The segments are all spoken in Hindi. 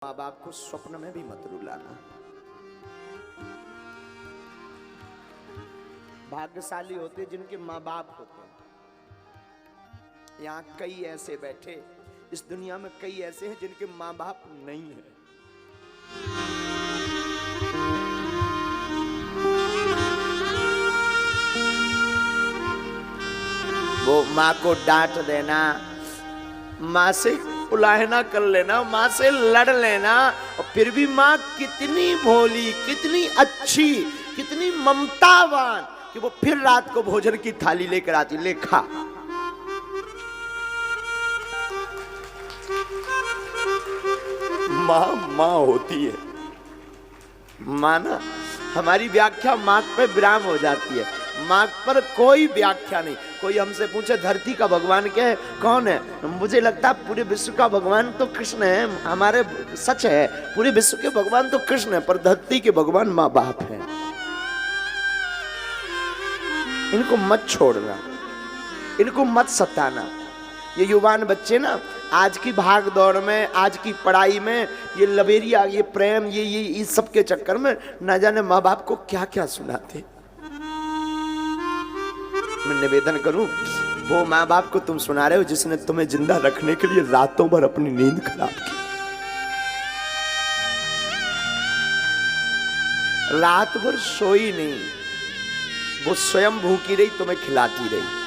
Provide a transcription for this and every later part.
माँ बाप को स्वप्न में भी मत रुलाना। भाग्यशाली होते जिनके माँ बाप होते हैं। यहाँ कई ऐसे बैठे, इस दुनिया में कई ऐसे हैं जिनके माँ बाप नहीं है। वो माँ को डांट देना, माँ से उलाहना कर लेना, माँ से लड़ लेना, और फिर भी माँ कितनी भोली, कितनी अच्छी, कितनी ममतावान कि वो फिर रात को भोजन की थाली लेकर आती, ले खा। माँ माँ होती है। माँ ना, हमारी व्याख्या माँ पे विराम हो जाती है। माँ पर कोई व्याख्या नहीं। कोई हमसे पूछे धरती का भगवान क्या है, कौन है, मुझे लगता है पूरे विश्व का भगवान तो कृष्ण है। हमारे सच है, पूरे विश्व के भगवान तो कृष्ण है, पर धरती के भगवान माँ बाप है। इनको मत छोड़ना, इनको मत सताना। ये युवान बच्चे ना, आज की भाग दौड़ में, आज की पढ़ाई में, ये लबेरिया, ये प्रेम, ये इस सब के चक्कर में ना जाने माँ बाप को क्या क्या सुनाते। मैं निवेदन करूं, वो माँ बाप को तुम सुना रहे हो जिसने तुम्हें जिंदा रखने के लिए रातों भर अपनी नींद खराब की, रात भर सोई नहीं, वो स्वयं भूखी रही, तुम्हें खिलाती रही।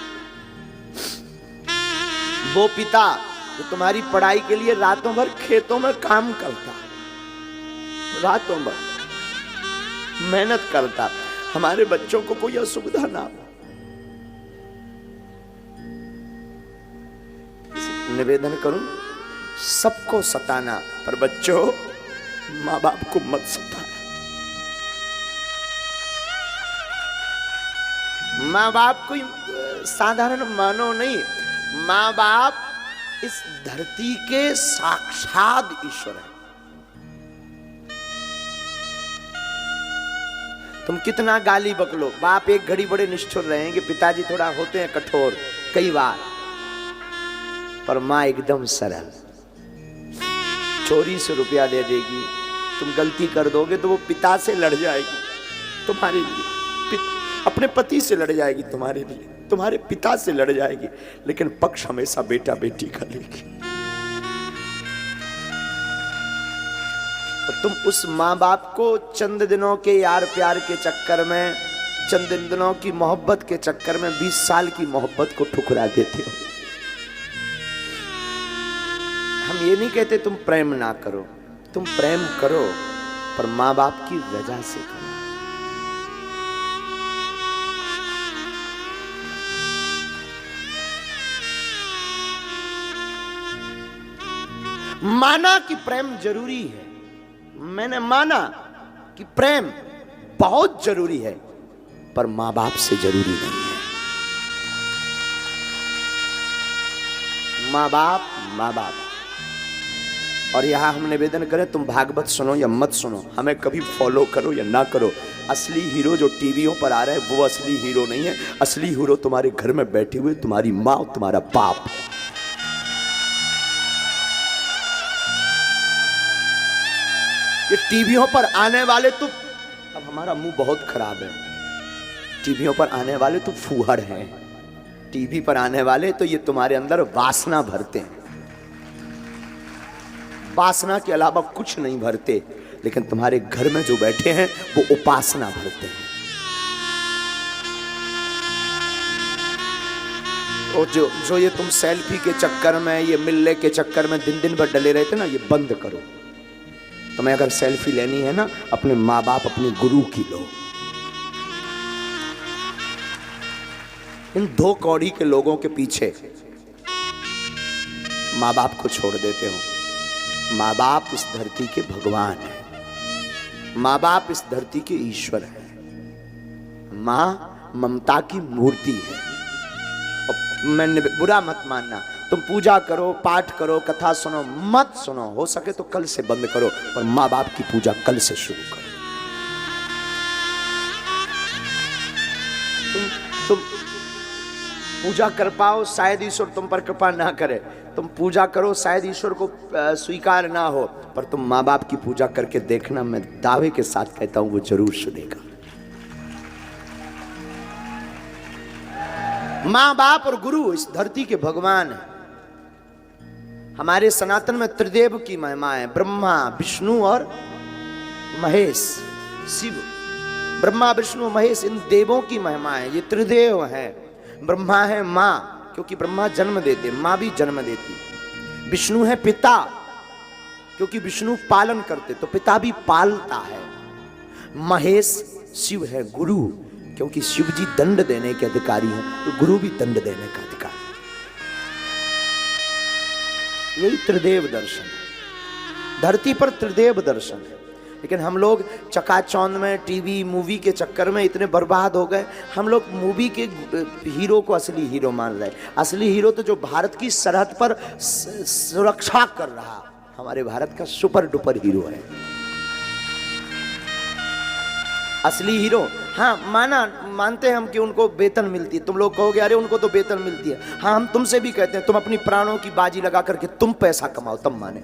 वो पिता जो तुम्हारी पढ़ाई के लिए रातों भर खेतों में काम करता, रातों भर मेहनत करता, हमारे बच्चों को कोई असुविधा ना हो। निवेदन करूं, सबको सताना, पर बच्चों माँ बाप को मत सताना। माँ बाप कोई साधारण मानव नहीं, माँ बाप इस धरती के साक्षात ईश्वर है। तुम कितना गाली बकलो, बाप एक घड़ी बड़े निष्ठुर रहेंगे, पिताजी थोड़ा होते हैं कठोर कई बार, पर माँ एकदम सरल। चोरी से रुपया दे देगी, तुम गलती कर दोगे तो वो पिता से लड़ जाएगी तुम्हारे लिए, अपने पति से लड़ जाएगी तुम्हारे लिए, तुम्हारे पिता से लड़ जाएगी, लेकिन पक्ष हमेशा बेटा बेटी का लेगी। और तुम उस माँ बाप को चंद दिनों के यार प्यार के चक्कर में, चंद दिनों की मोहब्बत के चक्कर में 20 साल की मोहब्बत को ठुकरा देते हो। हम ये नहीं कहते तुम प्रेम ना करो, तुम प्रेम करो, पर माँ बाप की रजा से करो। माना कि प्रेम जरूरी है, मैंने माना कि प्रेम बहुत जरूरी है, पर माँ बाप से जरूरी नहीं है। माँ बाप माँ बाप। और यहां हम निवेदन करें, तुम भागवत सुनो या मत सुनो, हमें कभी फॉलो करो या ना करो, असली हीरो जो टीवियों पर आ रहा है वो असली हीरो नहीं है। असली हीरो तुम्हारे घर में बैठे हुए तुम्हारी माँ और तुम्हारा बाप है। ये टीवियों पर आने वाले तो, अब हमारा मुंह बहुत खराब है, टीवियों पर आने वाले तो फूहड़ हैं, टीवी पर आने वाले तो ये तुम्हारे अंदर वासना भरते हैं, वासना के अलावा कुछ नहीं भरते, लेकिन तुम्हारे घर में जो बैठे हैं वो उपासना भरते हैं। और जो ये तुम सेल्फी के चक्कर में, ये मिलने के चक्कर में दिन दिन भर डले रहते ना, ये बंद करो। तुम्हें अगर सेल्फी लेनी है ना, अपने माँ बाप, अपने गुरु की लो। इन 2 कौड़ी के लोगों के पीछे माँ बाप को छोड़ देते हो। माँ बाप इस धरती के भगवान है, माँ बाप इस धरती के ईश्वर है, माँ ममता की मूर्ति है। और मैंने बुरा मत मानना, तुम पूजा करो, पाठ करो, कथा सुनो, मत सुनो, हो सके तो कल से बंद करो, पर माँ बाप की पूजा कल से शुरू करो। तुम पूजा कर पाओ, शायद ईश्वर तुम पर कृपा ना करे। तुम पूजा करो, शायद ईश्वर को स्वीकार ना हो, पर तुम माँ बाप की पूजा करके देखना, मैं दावे के साथ कहता हूं वो जरूर सुनेगा। माँ बाप और गुरु इस धरती के भगवान है। हमारे सनातन में त्रिदेव की महिमा है, ब्रह्मा विष्णु और महेश, शिव। ब्रह्मा विष्णु महेश इन देवों की महिमा है, ये त्रिदेव है। ब्रह्मा है माँ, क्योंकि ब्रह्मा जन्म देते, माँ भी जन्म देती। विष्णु है पिता, क्योंकि विष्णु पालन करते, तो पिता भी पालता है। महेश शिव है गुरु, क्योंकि शिव जी दंड देने के अधिकारी हैं, तो गुरु भी दंड देने का अधिकारी। यही त्रिदेव दर्शन है, धरती पर त्रिदेव दर्शन है। लेकिन हम लोग चकाचौंध में, टीवी मूवी के चक्कर में इतने बर्बाद हो गए। हम लोग मूवी के हीरो को असली हीरो मान रहे। असली हीरो तो जो भारत की सरहद पर सुरक्षा कर रहा, हमारे भारत का सुपर डुपर हीरो है असली हीरो। हाँ मानते हैं हम कि उनको वेतन मिलती है। तुम लोग कहोगे अरे उनको तो वेतन मिलती है। हाँ, हम तुमसे भी कहते हैं तुम अपनी प्राणों की बाजी लगा करके तुम पैसा कमाओ, तब माने।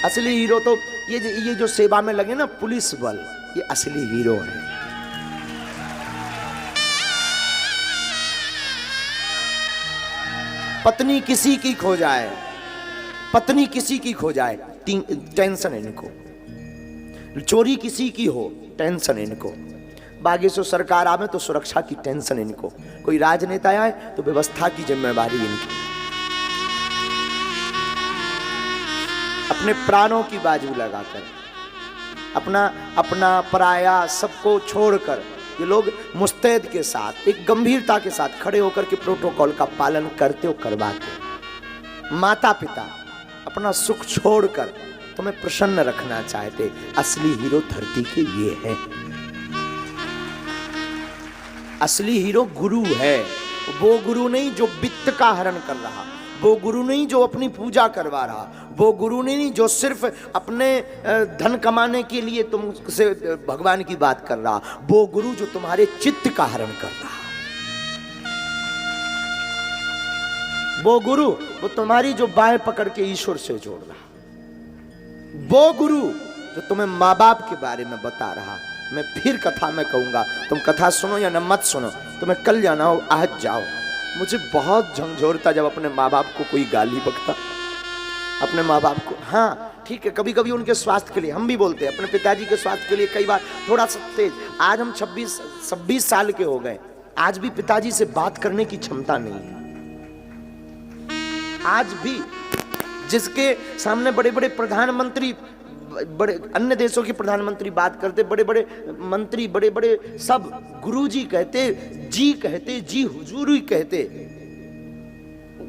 असली हीरो तो ये जो सेवा में लगे ना, पुलिस बल, ये असली हीरो है। पत्नी किसी की खो जाए, पत्नी किसी की खो जाए, टेंशन इनको। चोरी किसी की हो, टेंशन इनको। बागेश्वर सरकार आवे तो सुरक्षा की टेंशन इनको। कोई राजनेता आए तो व्यवस्था की जिम्मेवारी इनकी। अपने प्राणों की बाजू लगाकर, अपना पराया सबको छोड़कर ये लोग मुस्तैद के साथ, एक गंभीरता के साथ खड़े होकर के प्रोटोकॉल का पालन करते और करवाते। माता पिता अपना सुख छोड़कर तुम्हें प्रसन्न रखना चाहते। असली हीरो धरती के ये है। असली हीरो गुरु है। वो गुरु नहीं जो वित्त का हरण कर रहा, वो गुरु नहीं जो अपनी पूजा करवा रहा, वो गुरु नहीं जो सिर्फ अपने धन कमाने के लिए तुमसे भगवान की बात कर रहा, वो गुरु जो तुम्हारे चित्त का हरण कर रहा। वो गुरु वो तुम्हारी जो बाहें पकड़ के ईश्वर से जोड़ रहा। वो गुरु जो तुम्हें माँ बाप के बारे में बता रहा। मैं फिर कथा में कहूंगा, तुम कथा सुनो या न मत सुनो, तुम्हें कल जाना हो आज जाओ। मुझे बहुत झंझोरता जब अपने माँ बाप को कोई गाली बकता, अपने माँ बाप को। हाँ ठीक है, कभी कभी उनके स्वास्थ्य के लिए हम भी बोलते हैं, अपने पिताजी के स्वास्थ्य के लिए कई बार थोड़ा सा तेज। आज हम 26 साल के हो गए, आज भी पिताजी से बात करने की क्षमता नहीं है। आज भी जिसके सामने बड़े बड़े प्रधानमंत्री, बड़े अन्य देशों के प्रधानमंत्री बात करते, बड़े बड़े मंत्री, बड़े बड़े सब गुरुजी कहते, जी कहते, जी हुजूरी कहते,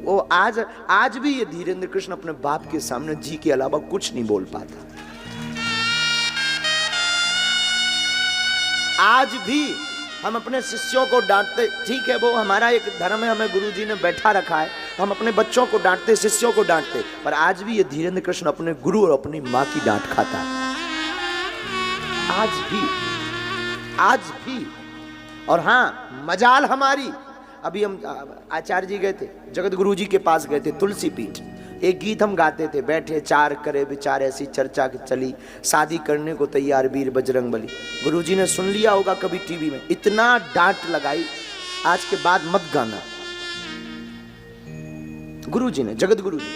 वो आज भी ये धीरेन्द्र कृष्ण अपने बाप के सामने जी के अलावा कुछ नहीं बोल पाता। आज भी हम अपने शिष्यों को डांटते, ठीक है वो हमारा एक धर्म है, हमें गुरुजी ने बैठा रखा है, हम अपने बच्चों को डांटते, शिष्यों को डांटते, पर आज भी ये धीरेन्द्र कृष्ण अपने गुरु और अपनी माँ की डांट खाता है। आज भी। और हाँ, मजाल हमारी, अभी हम आचार्य जी गए थे, जगत गुरु जी के पास गए थे, तुलसी पीठ। एक गीत हम गाते थे, बैठे चार करे विचार, ऐसी चर्चा चली, शादी करने को तैयार वीर बजरंग बली। गुरुजी ने सुन लिया होगा कभी टीवी में, इतना डांट लगाई, आज के बाद मत गाना। गुरुजी ने, जगत गुरु जी,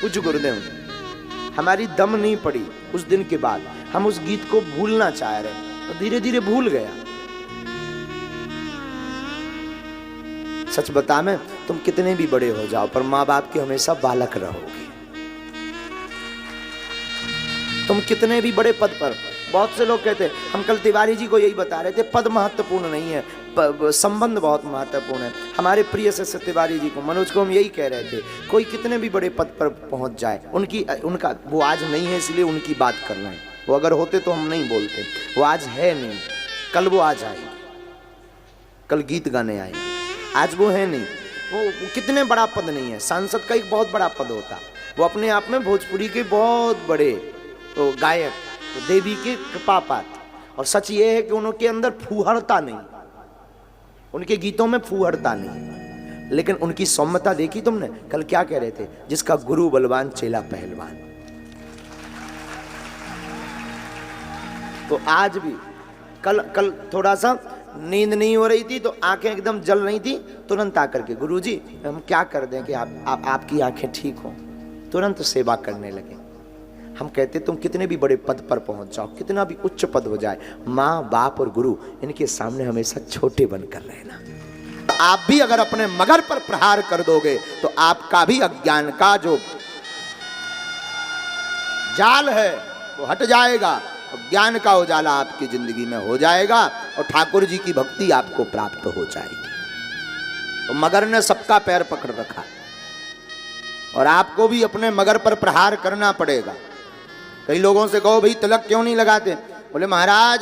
पूज गुरुदेव ने, हमारी दम नहीं पड़ी उस दिन के बाद। हम उस गीत को भूलना चाह रहे, तो धीरे धीरे भूल गया। सच बता मैं, तुम कितने भी बड़े हो जाओ पर माँ बाप के हमेशा बालक रहोगे। तुम कितने भी बड़े पद पर, बहुत से लोग कहते हैं, हम कल तिवारी जी को यही बता रहे थे, पद महत्वपूर्ण नहीं है, संबंध बहुत महत्वपूर्ण है। हमारे प्रिय शिष्य तिवारी जी को, मनोज को हम यही कह रहे थे, कोई कितने भी बड़े पद पर पहुंच जाए, उनका वो आज नहीं है इसलिए उनकी बात करना है। वो अगर होते तो हम नहीं बोलते, वो आज है नहीं, कल वो आ जाएंगे, कल गीत गाने आएंगे, आज वो है नहीं। वो कितने बड़ा पद नहीं है, सांसद का एक बहुत बड़ा पद होता, वो अपने आप में भोजपुरी के बहुत बड़े तो गायक, तो देवी के कृपा पात्र, और सच ये है कि उनके अंदर फूहड़ता नहीं, उनके गीतों में फूहड़ता नहीं, लेकिन उनकी सौम्यता देखी तुमने। कल क्या कह रहे थे, जिसका गुरु बलवान चेला पहलवान। तो आज भी कल थोड़ा सा नींद नहीं हो रही थी तो आंखें एकदम जल रही थी, तुरंत आकर के गुरुजी हम क्या कर दें कि आपकी आंखें ठीक हो, तुरंत सेवा करने लगे। हम कहते तुम कितने भी बड़े पद पर पहुंच जाओ, कितना भी उच्च पद हो जाए, माँ बाप और गुरु इनके सामने हमेशा छोटे बनकर रहना। आप भी अगर अपने मगर पर प्रहार कर दोगे तो आपका भी अज्ञान का जो जाल है वो हट जाएगा, ज्ञान का उजाला आपकी जिंदगी में हो जाएगा और ठाकुर जी की भक्ति आपको प्राप्त हो जाएगी। तो मगर ने सबका पैर पकड़ रखा और आपको भी अपने मगर पर प्रहार करना पड़ेगा। कई लोगों से कहो भाई तिलक क्यों नहीं लगाते, बोले महाराज